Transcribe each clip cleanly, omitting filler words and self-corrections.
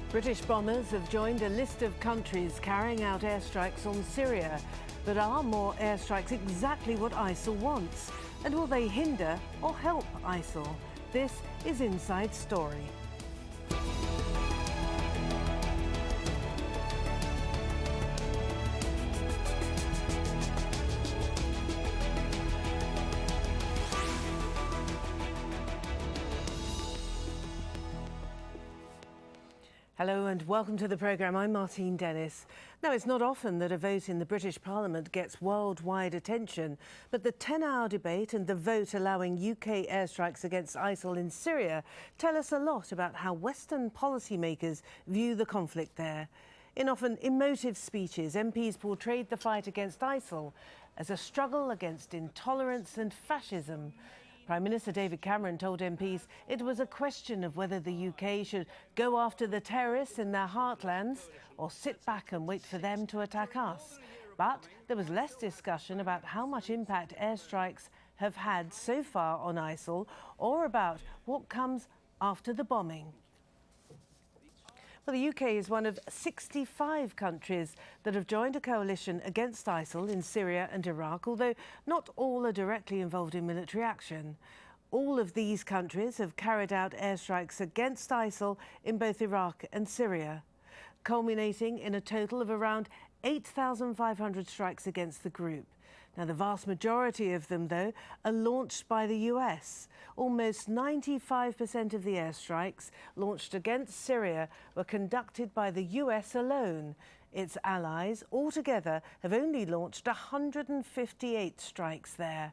British bombers have joined a list of countries carrying out airstrikes on Syria. But are more airstrikes exactly what ISIL wants? And will they hinder or help ISIL? This is Inside Story. Hello and welcome to the programme. I'm Martine Dennis. Now, it's not often that a vote in the British Parliament gets worldwide attention, but the 10-hour debate and the vote allowing UK airstrikes against ISIL in Syria tell us a lot about how Western policymakers view the conflict there. In often emotive speeches, MPs portrayed the fight against ISIL as a struggle against intolerance and fascism. Prime Minister David Cameron told MPs it was a question of whether the UK should go after the terrorists in their heartlands or sit back and wait for them to attack us. But there was less discussion about how much impact airstrikes have had so far on ISIL or about what comes after the bombing. Well, the UK is one of 65 countries that have joined a coalition against ISIL in Syria and Iraq, although not all are directly involved in military action. All of these countries have carried out airstrikes against ISIL in both Iraq and Syria, culminating in a total of around 8,500 strikes against the group. Now, the vast majority of them, though, are launched by the US. Almost 95% of the airstrikes launched against Syria were conducted by the US alone. Its allies altogether have only launched 158 strikes there.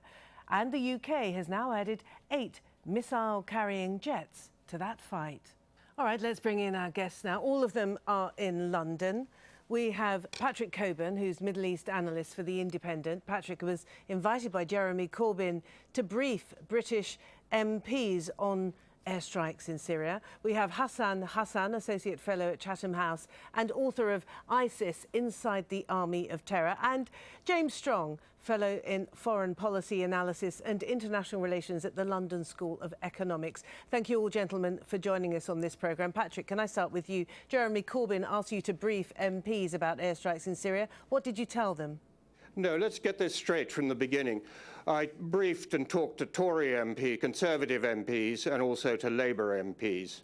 And the UK has now added 8 missile-carrying jets to that fight. All right, let's bring in our guests now. All of them are in London. We have Patrick Cockburn, who's Middle East analyst for The Independent. Patrick was invited by Jeremy Corbyn to brief British MPs on airstrikes in Syria. We have Hassan Hassan, Associate Fellow at Chatham House and author of ISIS Inside the Army of Terror, and James Strong, Fellow in Foreign Policy Analysis and International Relations at the London School of Economics. Thank you all, gentlemen, for joining us on this programme. Patrick, can I start with you? Jeremy Corbyn asked you to brief MPs about airstrikes in Syria. What did you tell them? No, let's get this straight from the beginning. I briefed and talked to Tory MP, Conservative MPs, and also to Labour MPs.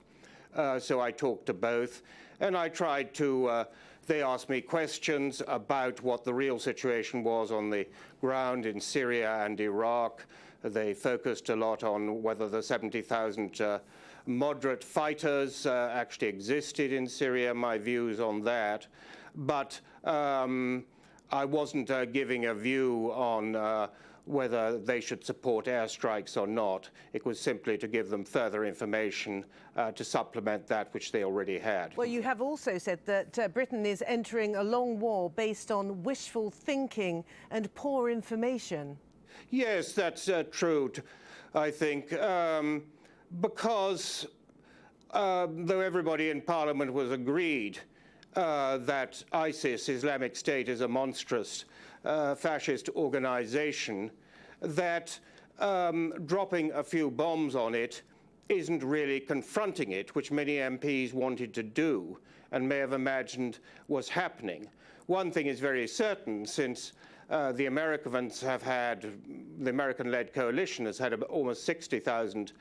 So I talked to both, and I tried to, they asked me questions about what the real situation was on the ground in Syria and Iraq. They focused a lot on whether the 70,000 moderate fighters actually existed in Syria, my views on that. But I wasn't giving a view on whether they should support airstrikes or not. It was simply to give them further information to supplement that which they already had. Well, you have also said that Britain is entering a long war based on wishful thinking and poor information. Yes, that's true, I think, because though everybody in Parliament was agreed that ISIS, Islamic State, is a monstrous fascist organization, that dropping a few bombs on it isn't really confronting it, which many MPs wanted to do and may have imagined was happening. One thing is very certain, since the Americans have had, the American-led coalition has had almost 60,000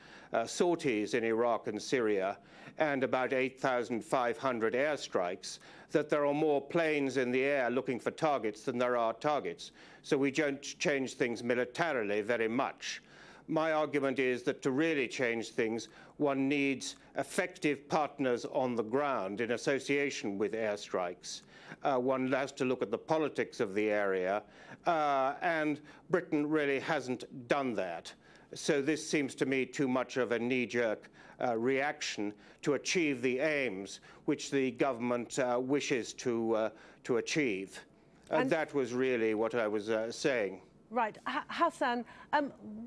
sorties in Iraq and Syria and about 8,500 airstrikes, that there are more planes in the air looking for targets than there are targets. So we don't change things militarily very much. My argument is that to really change things, one needs effective partners on the ground in association with airstrikes. One has to look at the politics of the area, and Britain really hasn't done that. So this seems to me too much of a knee-jerk reaction to achieve the aims which the government wishes to achieve. And that was really what I was saying. Right. Hassan,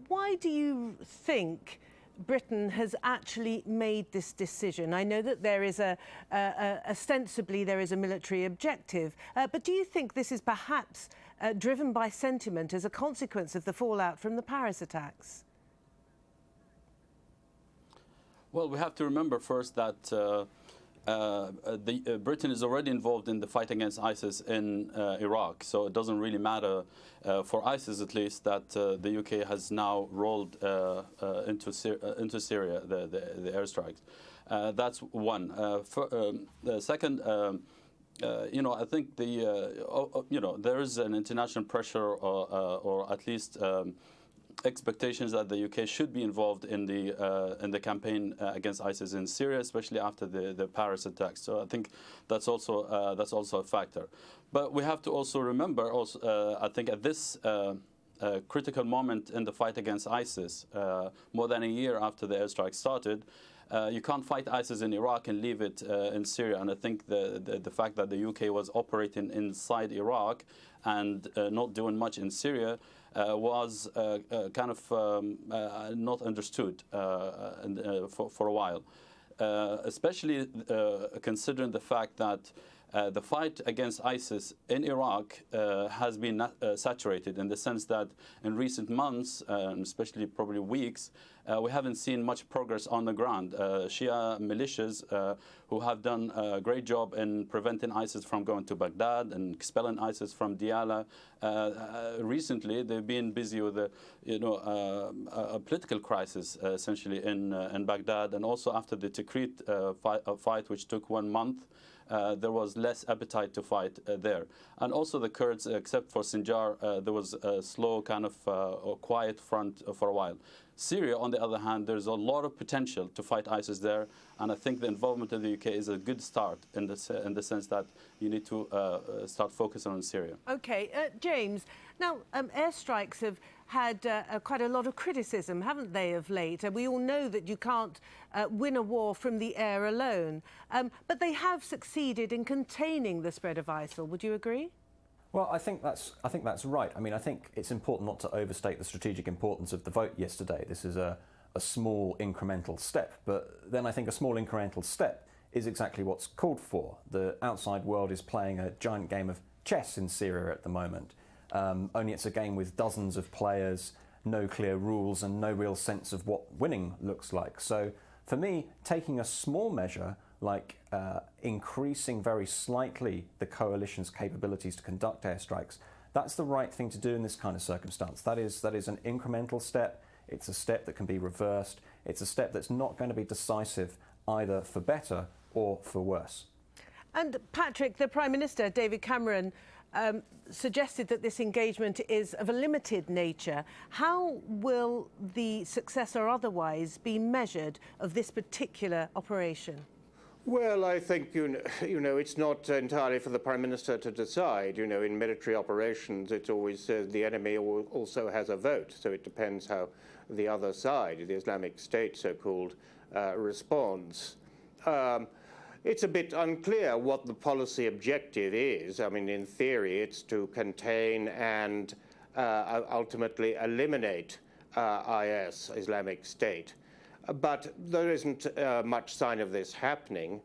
why do you think Britain has actually made this decision? I know that there is ostensibly there is a military objective, but do you think this is perhaps driven by sentiment as a consequence of the fallout from the Paris attacks? Well, we have to remember first that Britain is already involved in the fight against ISIS in Iraq, so it doesn't really matter for ISIS, at least, that the UK has now rolled into Syria the airstrikes. That's one. The second. I think there is an international pressure, or at least expectations that the UK should be involved in the campaign against ISIS in Syria, especially after the Paris attacks. So I think that's also a factor. But we have to also remember, I think at this critical moment in the fight against ISIS, more than a year after the airstrike started. You can't fight ISIS in Iraq and leave it in Syria. And I think the fact that the UK was operating inside Iraq and not doing much in Syria was kind of not understood for a while, especially considering the fact that the fight against ISIS in Iraq has been saturated, in the sense that in recent months, and especially probably weeks, we haven't seen much progress on the ground. Shia militias who have done a great job in preventing ISIS from going to Baghdad and expelling ISIS from Diyala. Recently, they've been busy with a political crisis, essentially, in Baghdad, and also after the Tikrit fight, which took 1 month. There was less appetite to fight there. And also the Kurds, except for Sinjar, there was a slow kind of quiet front for a while. Syria, on the other hand, there's a lot of potential to fight ISIS there, and I think the involvement of the UK is a good start in the sense that you need to start focusing on Syria. OK. James, now airstrikes have had quite a lot of criticism, haven't they, of late? We all know that you can't win a war from the air alone, but they have succeeded in containing the spread of ISIL. Would you agree? Well, I think that's right. I mean, I think it's important not to overstate the strategic importance of the vote yesterday. This is a small incremental step, but then I think a small incremental step is exactly what's called for. The outside world is playing a giant game of chess in Syria at the moment. Only it's a game with dozens of players, no clear rules, and no real sense of what winning looks like. So for me, taking a small measure like increasing very slightly the coalition's capabilities to conduct airstrikes, that's the right thing to do in this kind of circumstance. That is an incremental step. It's a step that can be reversed. It's a step that's not going to be decisive either for better or for worse. And Patrick, the Prime Minister, David Cameron, suggested that this engagement is of a limited nature. How will the success or otherwise be measured of this particular operation? Well, I think, it's not entirely for the Prime Minister to decide. In military operations, it's always says the enemy also has a vote. So it depends how the other side, the Islamic State so-called, responds. It's a bit unclear what the policy objective is. I mean, in theory, it's to contain and ultimately eliminate IS, Islamic State. But there isn't much sign of this happening.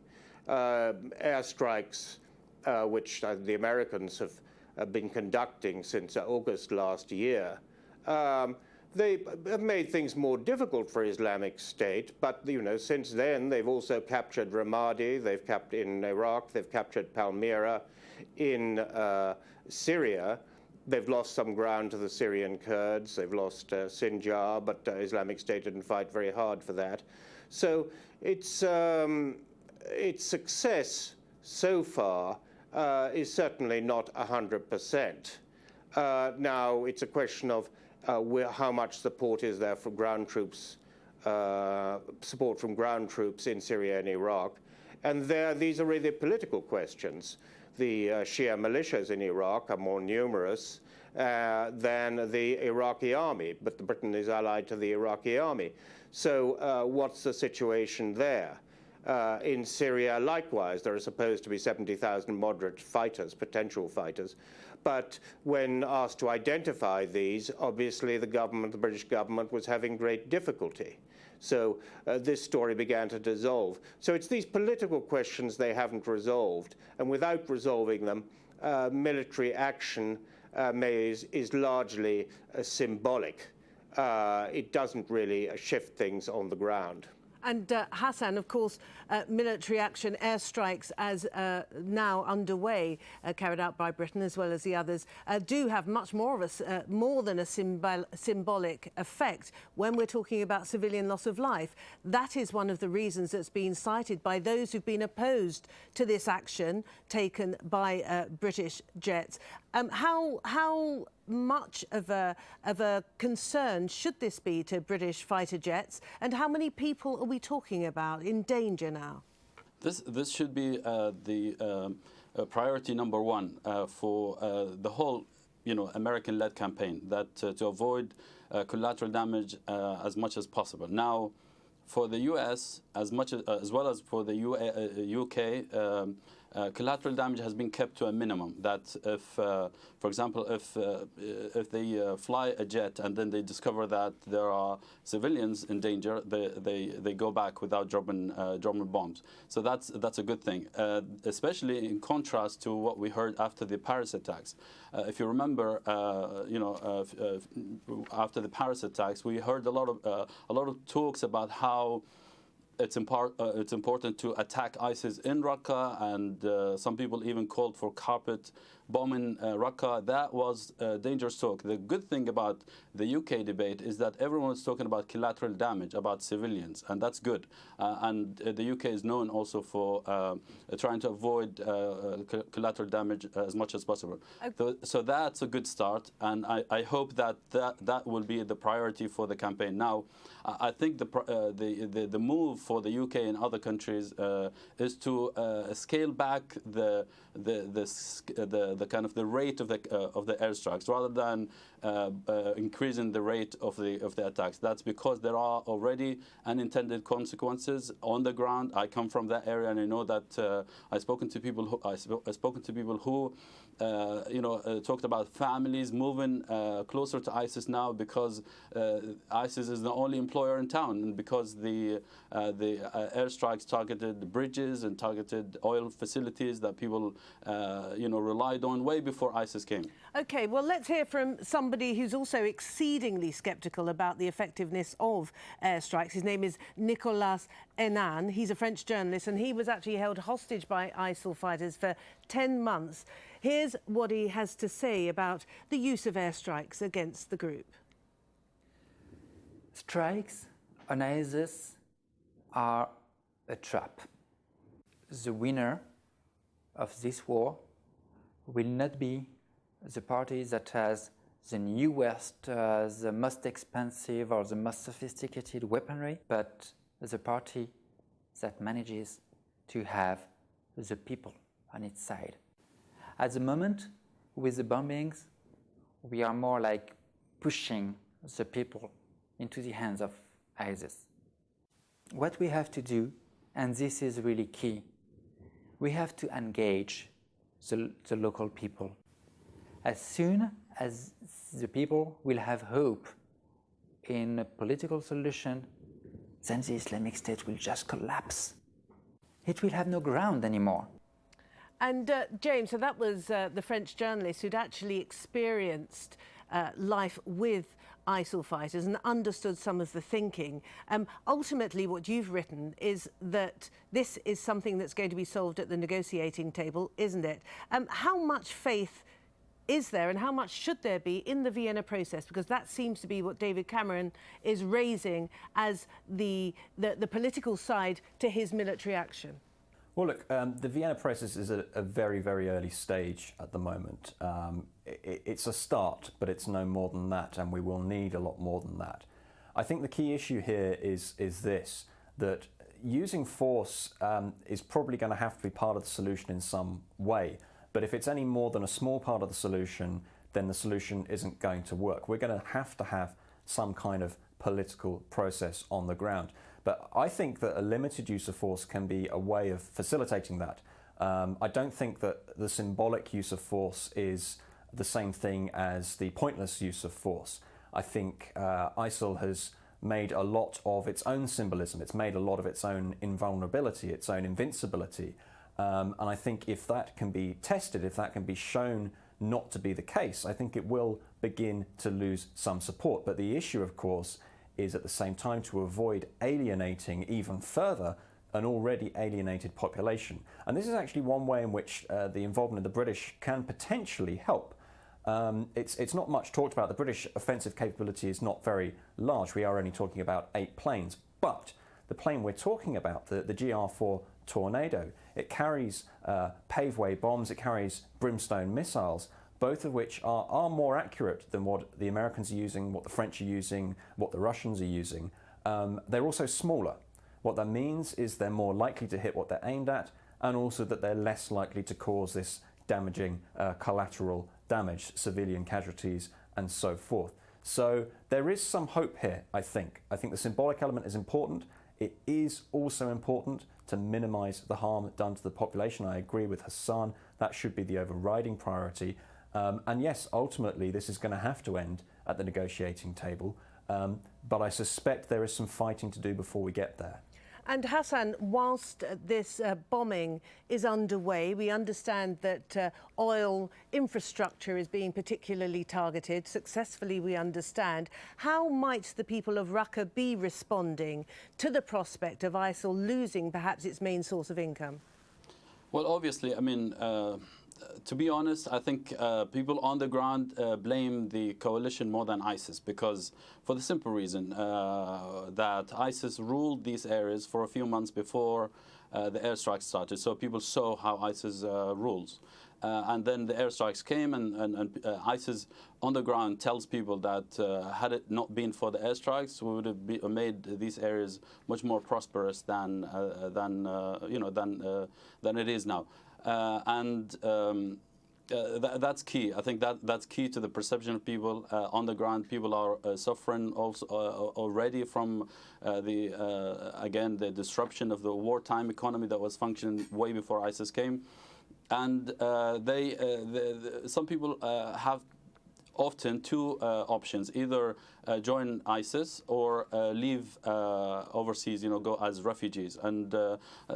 Airstrikes, which the Americans have been conducting since August last year, they have made things more difficult for Islamic State. But since then, they've also captured Ramadi. They've captured in Iraq. They've captured Palmyra. In Syria, they've lost some ground to the Syrian Kurds. They've lost Sinjar, but Islamic State didn't fight very hard for that. So its success so far is certainly not 100%. Now, it's a question of how much support is there for ground troops, support from ground troops in Syria and Iraq. And these are really political questions. The Shia militias in Iraq are more numerous than the Iraqi army, but Britain is allied to the Iraqi army. So what's the situation there? In Syria, likewise, there are supposed to be 70,000 moderate fighters, potential fighters. But when asked to identify these, obviously the British government was having great difficulty. So this story began to dissolve. So it's these political questions they haven't resolved. And without resolving them, military action is largely symbolic. It doesn't really shift things on the ground. And Hassan, of course, military action, airstrikes as now underway, carried out by Britain as well as the others, do have much more of more than a symbolic effect when we're talking about civilian loss of life. That is one of the reasons that's been cited by those who've been opposed to this action taken by British jets. How much of a concern should this be to British fighter jets, and how many people are we talking about in danger now? This should be the priority number one for the whole, American-led campaign, that to avoid collateral damage as much as possible. Now, for the US, as well as for the UK. Collateral damage has been kept to a minimum. That if, for example, if they fly a jet and then they discover that there are civilians in danger, they go back without dropping bombs. So that's a good thing, especially in contrast to what we heard after the Paris attacks. If you remember, after the Paris attacks, we heard a lot of talks about how it's important to attack ISIS in Raqqa, and some people even called for carpet bombing Raqqa. That was dangerous talk. The good thing about the UK debate is that everyone is talking about collateral damage, about civilians, and that's good. And the UK is known also for trying to avoid collateral damage as much as possible. Okay. So that's a good start, and I hope that will be the priority for the campaign. Now, I think the move for the UK and other countries is to scale back the kind of the rate of the airstrikes rather than increasing the rate of the attacks. That's because there are already unintended consequences on the ground. I come from that area, and I know that I've spoken to people who talked about families moving closer to ISIS now because ISIS is the only employer in town, and because the airstrikes targeted bridges and targeted oil facilities that people relied on way before ISIS came. Okay, well, let's hear from somebody who's also exceedingly sceptical about the effectiveness of airstrikes. His name is Nicolas Hénan. He's a French journalist, and he was actually held hostage by ISIL fighters for 10 months. Here's what he has to say about the use of airstrikes against the group. Strikes on ISIS are a trap. The winner of this war will not be the party that has the newest, the most expensive or the most sophisticated weaponry, but the party that manages to have the people on its side. At the moment, with the bombings, we are more like pushing the people into the hands of ISIS. What we have to do, and this is really key, we have to engage the local people. As soon as the people will have hope in a political solution, then the Islamic State will just collapse. It will have no ground anymore. And James, so that was the French journalist who'd actually experienced life with ISIL fighters and understood some of the thinking. Ultimately, what you've written is that this is something that's going to be solved at the negotiating table, isn't it? How much faith is there, and how much should there be in the Vienna process? Because that seems to be what David Cameron is raising as the political side to his military action. Well, look, the Vienna process is at a very, very early stage at the moment. It's a start, but it's no more than that, and we will need a lot more than that. I think the key issue here is this, that using force is probably going to have to be part of the solution in some way. But if it's any more than a small part of the solution, then the solution isn't going to work. We're going to have some kind of political process on the ground. But I think that a limited use of force can be a way of facilitating that. I don't think that the symbolic use of force is the same thing as the pointless use of force. I think ISIL has made a lot of its own symbolism. It's made a lot of its own invulnerability, its own invincibility. And I think if that can be tested, if that can be shown not to be the case, I think it will begin to lose some support. But the issue, of course, is at the same time to avoid alienating even further an already alienated population. And this is actually one way in which the involvement of the British can potentially help. It's not much talked about. The British offensive capability is not very large. We are only talking about 8 planes. But the plane we're talking about, the GR4 Tornado, it carries paveway bombs, it carries brimstone missiles, both of which are more accurate than what the Americans are using, what the French are using, what the Russians are using. They're also smaller. What that means is they're more likely to hit what they're aimed at, and also that they're less likely to cause this damaging collateral damage, civilian casualties, and so forth. So there is some hope here, I think. I think the symbolic element is important. It is also important to minimize the harm done to the population. I agree with Hassan. That should be the overriding priority. And yes, ultimately, this is going to have to end at the negotiating table. But I suspect there is some fighting to do before we get there. And Hassan, whilst this bombing is underway, we understand that oil infrastructure is being particularly targeted. Successfully, we understand. How might the people of Raqqa be responding to the prospect of ISIL losing perhaps its main source of income? Well, obviously, I mean, to be honest, I think people on the ground blame the coalition more than ISIS, because for the simple reason that ISIS ruled these areas for a few months before the airstrikes started. So people saw how ISIS rules. And then the airstrikes came, and ISIS on the ground tells people that had it not been for the airstrikes, we would have made these areas much more prosperous than it is now. That's key. I think that's key to the perception of people on the ground. People are suffering also already from the disruption of the wartime economy that was functioning way before ISIS came, and some people have often 2 options: either join ISIS or leave overseas, go as refugees, and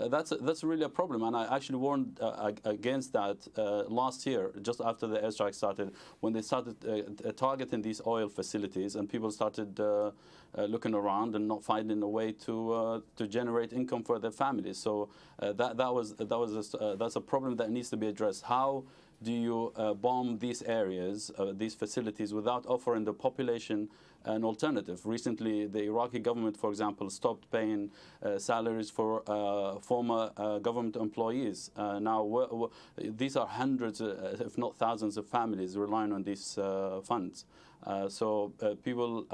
that's really a problem. And I actually warned against that last year, just after the airstrike started, when they started targeting these oil facilities, and people started looking around and not finding a way to generate income for their families. So that's a problem that needs to be addressed. How do you bomb these areas, these facilities, without offering the population an alternative? Recently, the Iraqi government, for example, stopped paying salaries for former government employees. Now, these are hundreds, if not thousands, of families relying on these funds. So people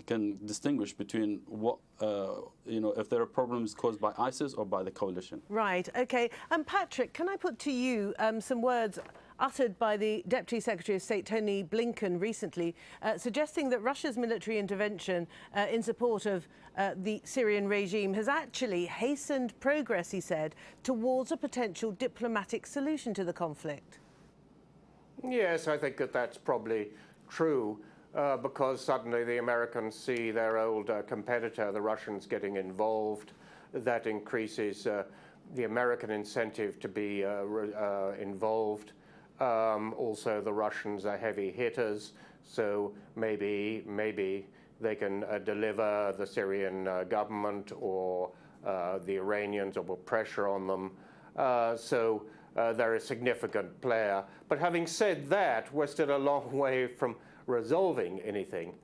can distinguish between what, if there are problems caused by ISIS or by the coalition. Right, OK. And Patrick, can I put to you some words uttered by the Deputy Secretary of State Tony Blinken recently, suggesting that Russia's military intervention in support of the Syrian regime has actually hastened progress, he said, towards a potential diplomatic solution to the conflict? Yes, I think that's probably true. Because suddenly the Americans see their old competitor, the Russians, getting involved. That increases the American incentive to be involved. Also, the Russians are heavy hitters, so maybe they can deliver the Syrian government or the Iranians, or put pressure on them. So they're a significant player. But having said that, we're still a long way from resolving anything.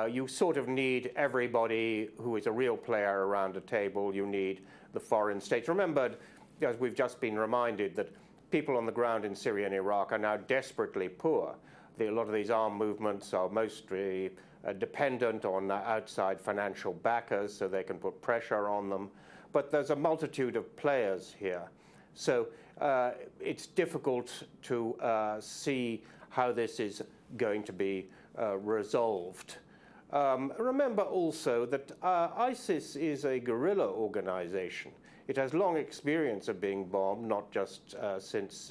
You sort of need everybody who is a real player around a table. You need the foreign states. Remember, as we've just been reminded, that people on the ground in Syria and Iraq are now desperately poor. A lot of these armed movements are mostly dependent on outside financial backers, so they can put pressure on them. But there's a multitude of players here. So it's difficult to see how this is going to be resolved. Remember also that ISIS is a guerrilla organization. It has long experience of being bombed, not just since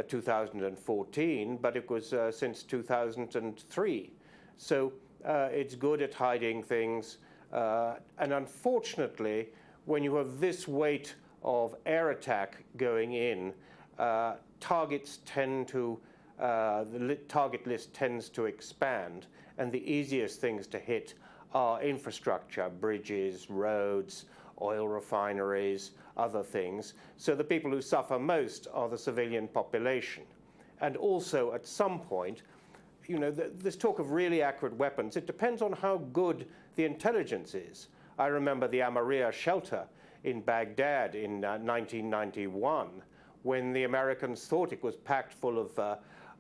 2014, but it was since 2003. So it's good at hiding things. And unfortunately, when you have this weight of air attack going in, targets tend to the target list tends to expand, and the easiest things to hit our infrastructure, bridges, roads, oil refineries, other things. So the people who suffer most are the civilian population. And also, at some point, you know, this talk of really accurate weapons, it depends on how good the intelligence is. I remember the Amaria shelter in Baghdad in 1991, when the Americans thought it was packed full of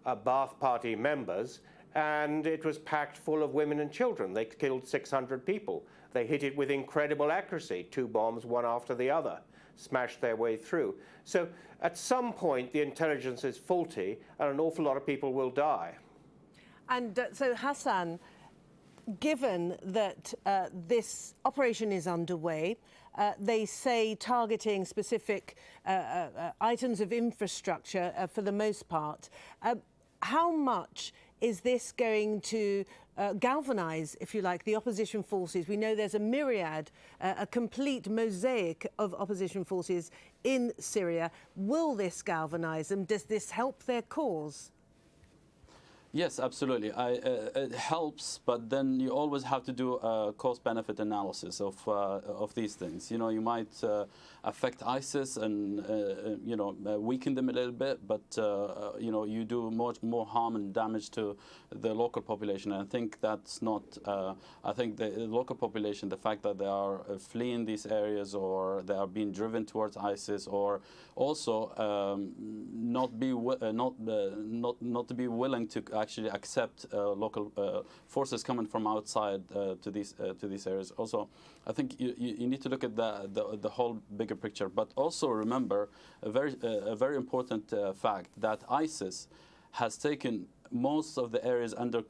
Ba'ath Party members, and it was packed full of women and children. They killed 600 people. They hit it with incredible accuracy, 2 bombs, one after the other, smashed their way through. So at some point, the intelligence is faulty, and an awful lot of people will die. And so, Hassan, given that this operation is underway, they say targeting specific items of infrastructure for the most part, how much is this going to galvanise, if you like, the opposition forces? We know there's a myriad, a complete mosaic of opposition forces in Syria. Will this galvanise them? Does this help their cause? Yes, absolutely. It helps, but then you always have to do a cost-benefit analysis of these things. You know, you might affect ISIS and weaken them a little bit, but you know, you do much more harm and damage to the local population. And I think that's not. I think the local population, the fact that they are fleeing these areas, or they are being driven towards ISIS, or also not to be willing to actually accept local forces coming from outside to these areas. Also, I think you need to look at the whole bigger picture, but also remember a very important fact that ISIS has taken most of the areas under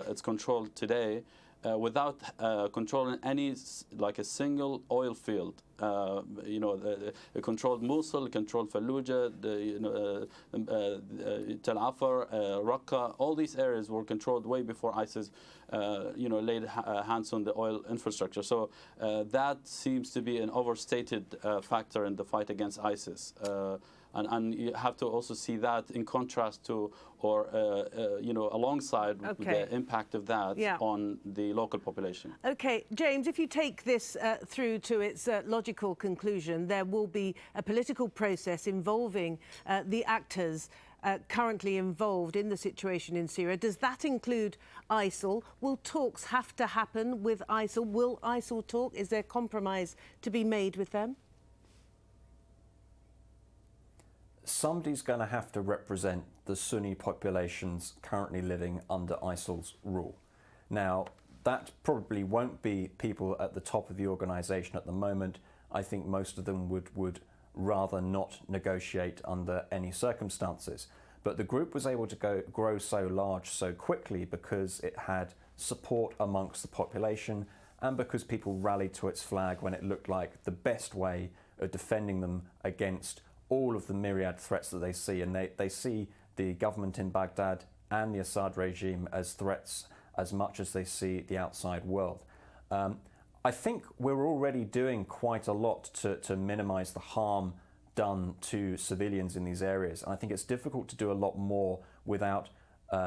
its control today without controlling any, like a single oil field. You know, it controlled Mosul, it controlled Fallujah, Tel Afar, Raqqa. All these areas were controlled way before ISIS, laid hands on the oil infrastructure. So that seems to be an overstated factor in the fight against ISIS. And you have to also see that in contrast to, or alongside the impact of that on the local population. Okay, James, if you take this through to its logical conclusion, there will be a political process involving the actors currently involved in the situation in Syria. Does that include ISIL? Will talks have to happen with ISIL? Will ISIL talk? Is there compromise to be made with them? Somebody's going to have to represent the Sunni populations currently living under ISIL's rule. Now, that probably won't be people at the top of the organisation at the moment. I think most of them would rather not negotiate under any circumstances. But the group was able to grow so large so quickly because it had support amongst the population and because people rallied to its flag when it looked like the best way of defending them against all of the myriad threats that they see. And they see the government in Baghdad and the Assad regime as threats as much as they see the outside world. I think we're already doing quite a lot to minimise the harm done to civilians in these areas. And I think it's difficult to do a lot more without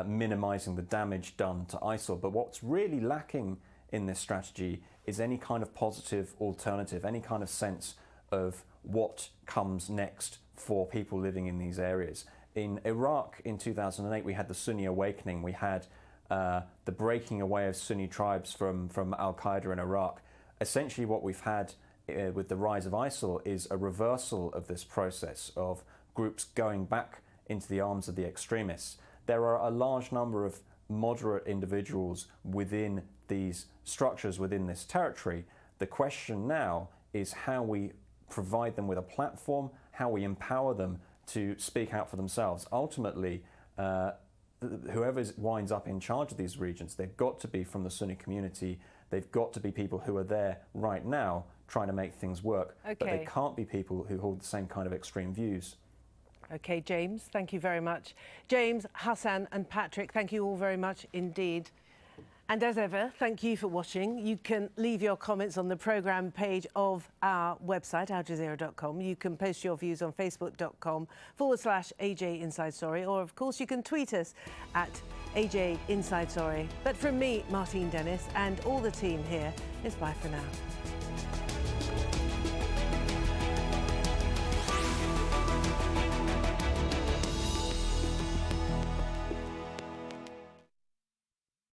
minimising the damage done to ISIL. But what's really lacking in this strategy is any kind of positive alternative, any kind of sense of what comes next for people living in these areas. In Iraq in 2008, we had the Sunni awakening. We had the breaking away of Sunni tribes from al-Qaeda in Iraq. Essentially what we've had with the rise of ISIL is a reversal of this process of groups going back into the arms of the extremists. There are a large number of moderate individuals within these structures, within this territory. The question now is how we provide them with a platform, how we empower them to speak out for themselves. Ultimately, whoever winds up in charge of these regions, they've got to be from the Sunni community. They've got to be people who are there right now trying to make things work. Okay. But they can't be people who hold the same kind of extreme views. Okay, James, thank you very much. James, Hassan and Patrick, thank you all very much indeed. And as ever, thank you for watching. You can leave your comments on the programme page of our website, aljazeera.com. You can post your views on facebook.com/AJ Inside Story, or of course you can tweet us at AJ Inside Story. But from me, Martine Dennis, and all the team here, it's bye for now.